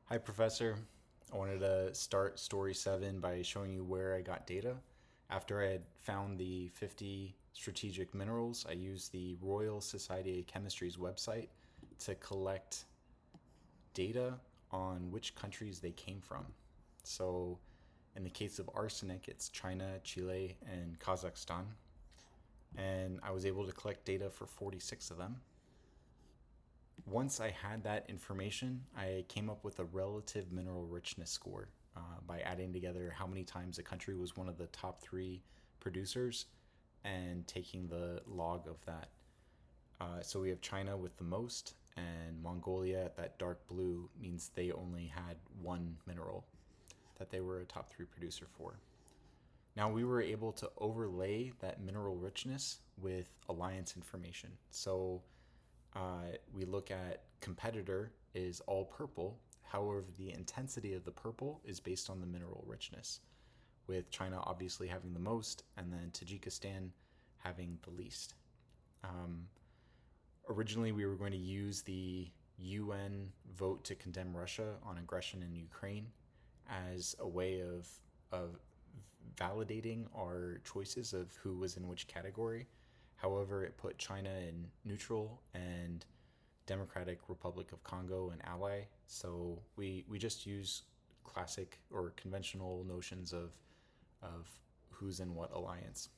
Hi, Professor. I wanted to start story 7 by showing you where I got data. After I had found the 50 strategic minerals, I used the Royal Society of Chemistry's website to collect data on which countries they came from. So, in the case of arsenic, it's China, Chile, and Kazakhstan. And I was able to collect data for 46 of them. Once I had that information, I came up with a relative mineral richness score by adding together how many times a country was one of the top three producers and taking the log of that. So we have China with the most, and Mongolia, that dark blue, means they only had one mineral that they were a top three producer for. Now we were able to overlay that mineral richness with alliance information. So we look at competitor is all purple. However, the intensity of the purple is based on the mineral richness, with China obviously having the most and then Tajikistan having the least. Originally, we were going to use the UN vote to condemn Russia on aggression in Ukraine as a way of validating our choices of who was in which category. However, it put China in neutral and Democratic Republic of Congo an ally. So we just use classic or conventional notions of who's in what alliance.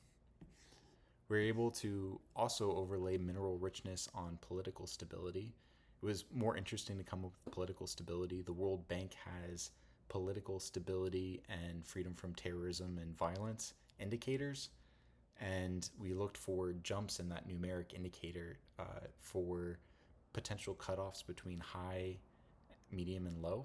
We're able to also overlay mineral richness on political stability. It was more interesting to come up with political stability. The World Bank has political stability and freedom from terrorism and violence indicators, and we looked for jumps in that numeric indicator for potential cutoffs between high, medium, and low.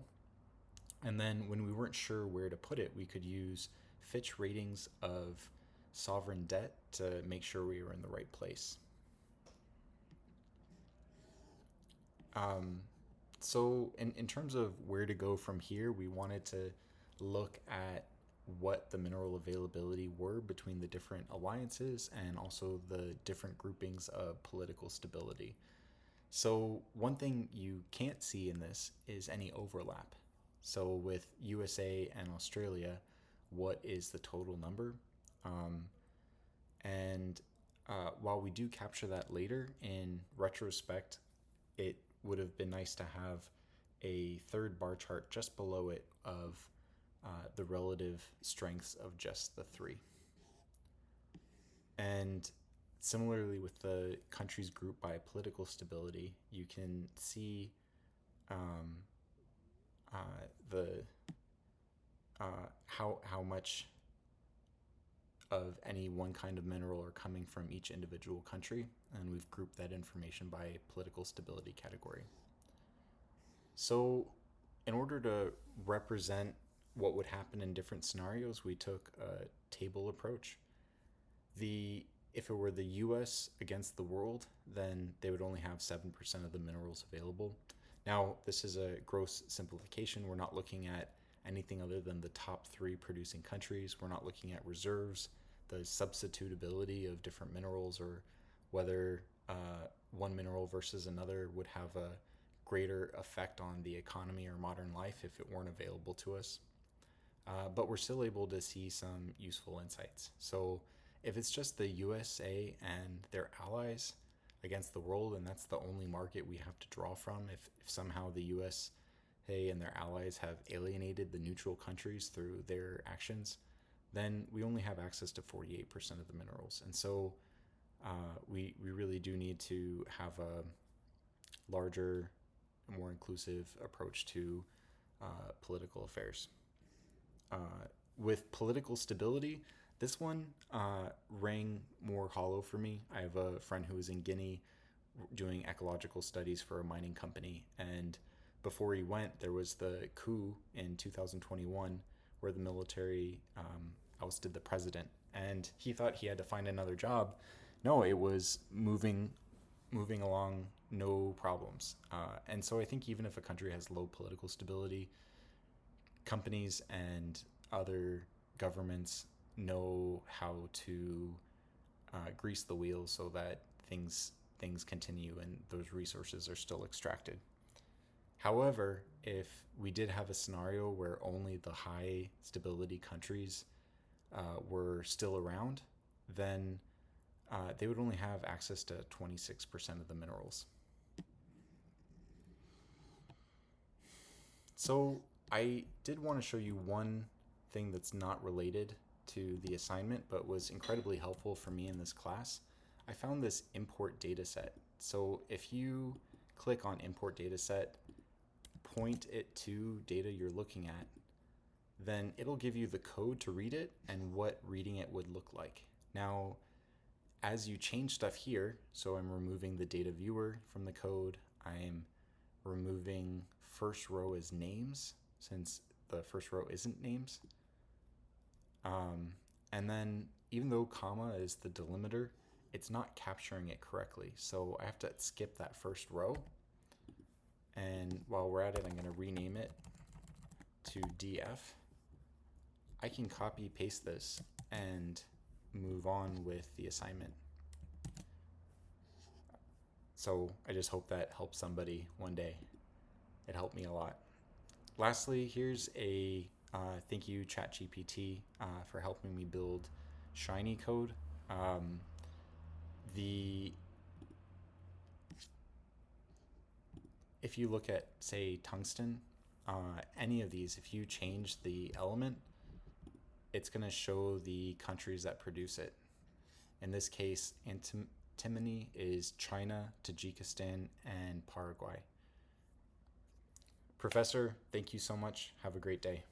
And then when we weren't sure where to put it, we could use Fitch ratings of sovereign debt to make sure we were in the right place. So in terms of where to go from here, we wanted to look at what the mineral availability were between the different alliances and also the different groupings of political stability. So one thing you can't see in this is any overlap. So with USA and Australia, what is the total number? And while we do capture that later, in retrospect, it would have been nice to have a third bar chart just below it of the relative strengths of just the three. And similarly, with the countries grouped by political stability, you can see the how much of any one kind of mineral are coming from each individual country, and we've grouped that information by political stability category. So, in order to represent what would happen in different scenarios, we took a table approach. The If it were the US against the world, then they would only have 7% of the minerals available. Now, this is a gross simplification. We're not looking at anything other than the top three producing countries. We're not looking at reserves, the substitutability of different minerals, or whether one mineral versus another would have a greater effect on the economy or modern life if it weren't available to us. But we're still able to see some useful insights. So if it's just the USA and their allies against the world, and that's the only market we have to draw from, if somehow the USA and their allies have alienated the neutral countries through their actions, then we only have access to 48% of the minerals. And so we really do need to have a larger, more inclusive approach to political affairs. With political stability, this one rang more hollow for me. I have a friend who was in Guinea doing ecological studies for a mining company, and before he went, there was the coup in 2021 where the military ousted the president, and he thought he had to find another job. No, it was moving along, no problems. And so I think even if a country has low political stability, companies and other governments know how to grease the wheels so that things continue and those resources are still extracted. However, if we did have a scenario where only the high stability countries were still around, then they would only have access to 26% of the minerals. So I did want to show you one thing that's not related to the assignment, but was incredibly helpful for me in this class. I found this import dataset. So if you click on import dataset, point it to data you're looking at, then it'll give you the code to read it and what reading it would look like. Now, as you change stuff here, so I'm removing the data viewer from the code, I'm removing first row as names, since the first row isn't names. And then even though comma is the delimiter, it's not capturing it correctly. So I have to skip that first row. And while we're at it, I'm going to rename it to DF. I can copy paste this and move on with the assignment. So I just hope that helps somebody one day. It helped me a lot. Lastly, here's a thank you ChatGPT for helping me build Shiny code. If you look at, say, tungsten, any of these, if you change the element, it's going to show the countries that produce it. In this case, antimony is China, Tajikistan, and Paraguay. Professor, thank you so much. Have a great day.